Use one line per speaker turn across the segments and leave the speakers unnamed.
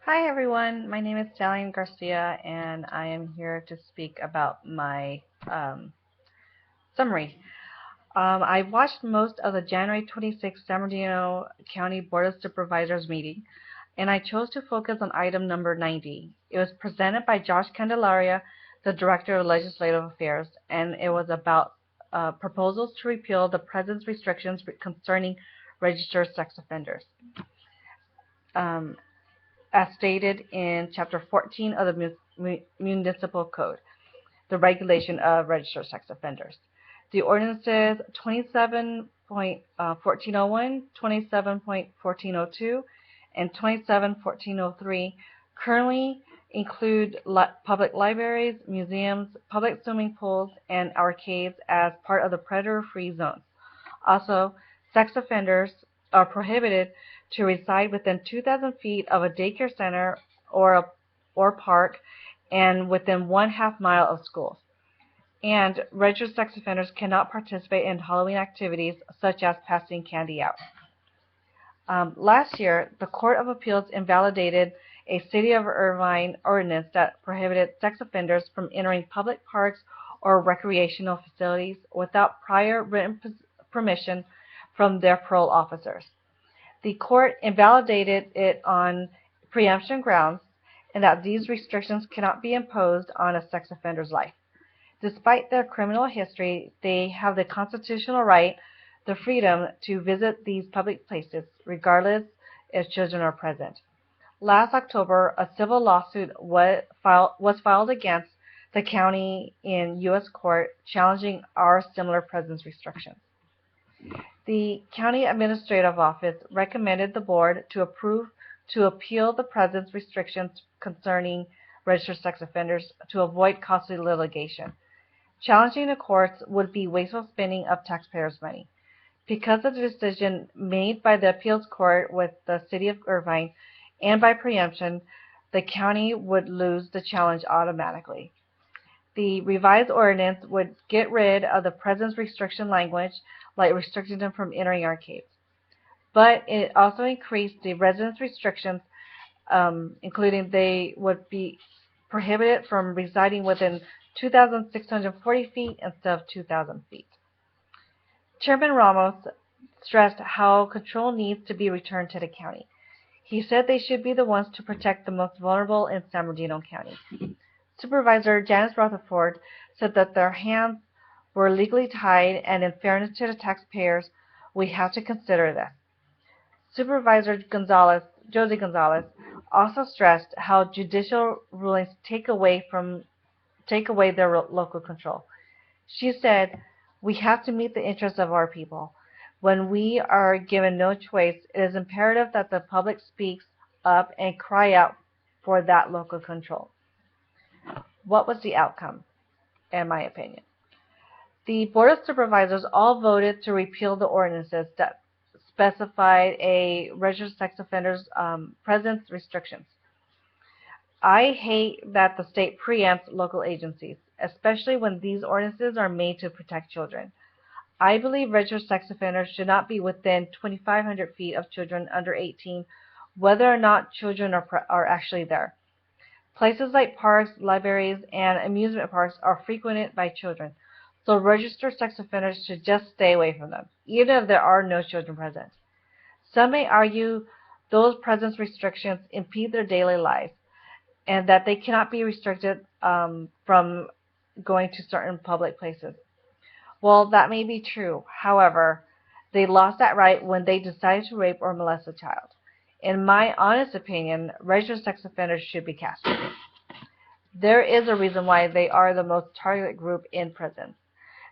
Hi everyone, my name is Stallion Garcia and I am here to speak about my summary. I watched most of the January 26th San Bernardino County Board of Supervisors meeting and I chose to focus on item number 90. It was presented by Josh Candelaria, the Director of Legislative Affairs, and it was about proposals to repeal the President's restrictions concerning registered sex offenders. Um, as stated in Chapter 14 of the Municipal Code, the regulation of registered sex offenders. The ordinances 27.1401, 27.1402, and 27.1403 currently include public libraries, museums, public swimming pools, and arcades as part of the predator-free zones. Also, sex offenders are prohibited to reside within 2,000 feet of a daycare center or park and within 1/2 mile of schools. And registered sex offenders cannot participate in Halloween activities such as passing candy out. Last year, the Court of Appeals invalidated a City of Irvine ordinance that prohibited sex offenders from entering public parks or recreational facilities without prior written permission from their parole officers. The court invalidated it on preemption grounds and that these restrictions cannot be imposed on a sex offender's life. Despite their criminal history, they have the constitutional right, the freedom to visit these public places, regardless if children are present. Last October, a civil lawsuit was filed against the county in U.S. court challenging our similar presence restrictions. The County Administrative Office recommended the board to appeal the presence restrictions concerning registered sex offenders to avoid costly litigation. Challenging the courts would be wasteful spending of taxpayers' money. Because of the decision made by the appeals court with the City of Irvine and by preemption, the county would lose the challenge automatically. The revised ordinance would get rid of the presence restriction language, like restricting them from entering arcades. But it also increased the residence restrictions, including they would be prohibited from residing within 2,640 feet instead of 2,000 feet. Chairman Ramos stressed how control needs to be returned to the county. He said they should be the ones to protect the most vulnerable in San Bernardino County. Supervisor Janice Rutherford said that their hands were legally tied, and in fairness to the taxpayers, we have to consider this. Supervisor Josie Gonzalez, also stressed how judicial rulings take away their local control. She said, "We have to meet the interests of our people. When we are given no choice, it is imperative that the public speaks up and cry out for that local control." What was the outcome, in my opinion? The Board of Supervisors all voted to repeal the ordinances that specified a registered sex offenders' presence restrictions. I hate that the state preempts local agencies, especially when these ordinances are made to protect children. I believe registered sex offenders should not be within 2,500 feet of children under 18, whether or not children are actually there. Places like parks, libraries, and amusement parks are frequented by children, so registered sex offenders should just stay away from them, even if there are no children present. Some may argue those presence restrictions impede their daily lives and that they cannot be restricted from going to certain public places. Well, that may be true. However, they lost that right when they decided to rape or molest a child. In my honest opinion, registered sex offenders should be castrated. There is a reason why they are the most targeted group in prisons.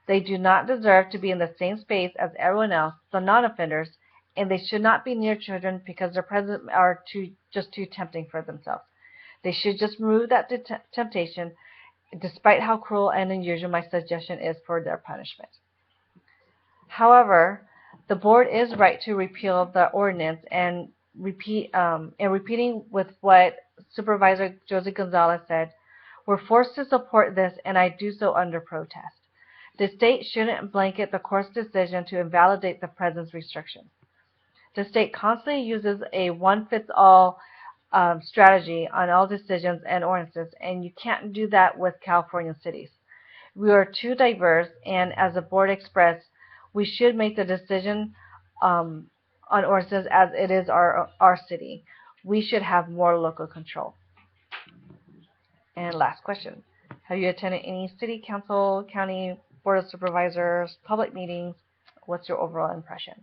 They do not deserve to be in the same space as everyone else, the non-offenders, and they should not be near children because their presence are just too tempting for themselves. They should just remove that temptation, despite how cruel and unusual my suggestion is for their punishment. However, the board is right to repeal the ordinance and repeating with what Supervisor Josie Gonzalez said, we're forced to support this, and I do so under protest. The state shouldn't blanket the court's decision to invalidate the presence restrictions. The state constantly uses a one-fits-all strategy on all decisions and ordinances, and you can't do that with California cities. We are too diverse, and as the board expressed, we should make the decision on ordinances as it is our city. We should have more local control. And last question. Have you attended any city council, county board of supervisors, public meetings? What's your overall impression?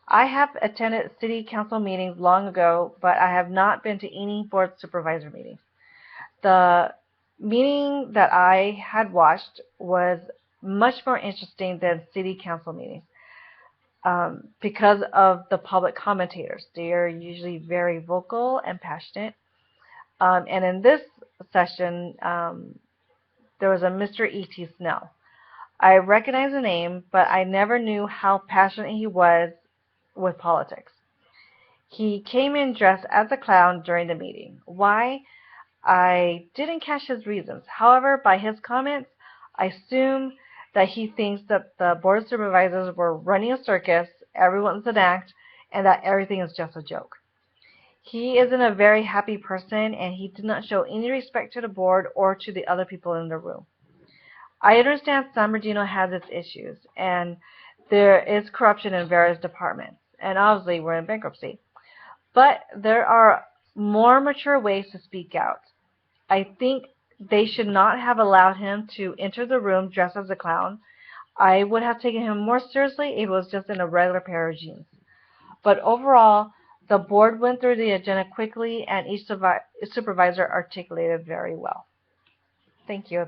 I have attended city council meetings long ago, but I have not been to any board supervisor meetings. The meeting that I had watched was much more interesting than city council meetings because of the public commentators. They are usually very vocal and passionate. And in this session, there was a Mr. E.T. Snell. I recognize the name, but I never knew how passionate he was with politics. He came in dressed as a clown during the meeting. Why? I didn't catch his reasons. However, by his comments, I assume that he thinks that the board of supervisors were running a circus, everyone's an act, and that everything is just a joke. He isn't a very happy person, and he did not show any respect to the board or to the other people in the room. I understand San Bernardino has its issues, and there is corruption in various departments, and obviously we're in bankruptcy. But there are more mature ways to speak out. I think they should not have allowed him to enter the room dressed as a clown. I would have taken him more seriously if it was just in a regular pair of jeans. But overall, the board went through the agenda quickly, and each supervisor articulated very well. Thank you.